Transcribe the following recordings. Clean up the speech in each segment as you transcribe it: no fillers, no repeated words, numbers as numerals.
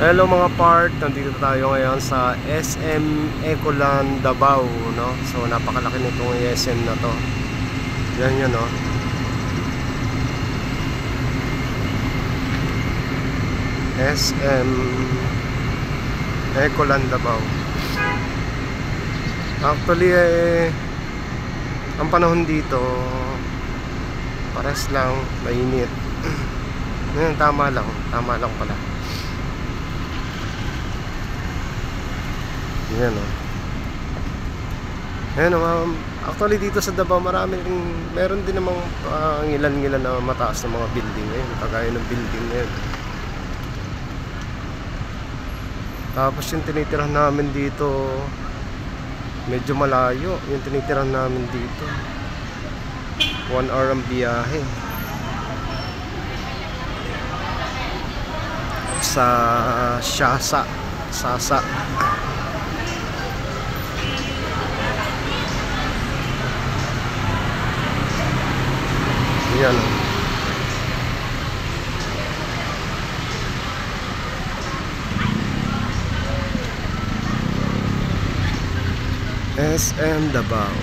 Hello mga part, nandito tayo ngayon sa SM Ecoland Davao, no? So napakalaki nitong SM na to. Yan yun, no? SM Ecoland Davao. Actually ang panahon dito pares lang, mainit. Ngayon tama lang pala. Yan o. Ayan o, actually dito sa Davao meron din namang ngilan-ngilan na mataas na mga building ngayon, kagaya ng building ngayon. Tapos yung tinitirahan namin dito medyo malayo. Yung tinitirahan namin dito 1 hour ang biyahe sa Sasa. Yan o. SM Davao.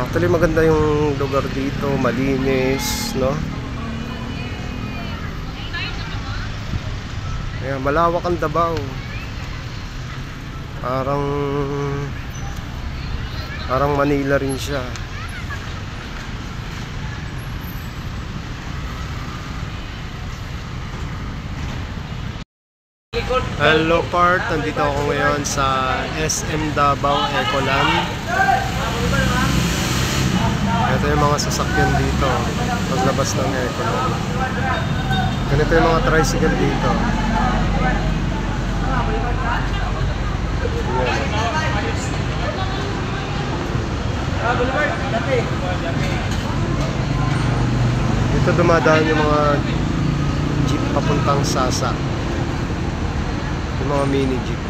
Actually maganda yung lugar dito, malinis, no? Ayan, malawak ang Davao. Parang Manila rin siya. Hello part, nandito ako ngayon sa SM Davao Ecoland. Ito yung mga sasakyan dito paglabas ng Ecoland. Ganito yung mga tricycle dito. Dito dumadaan yung mga jeep papuntang Sasa. Yung mga mini jeep.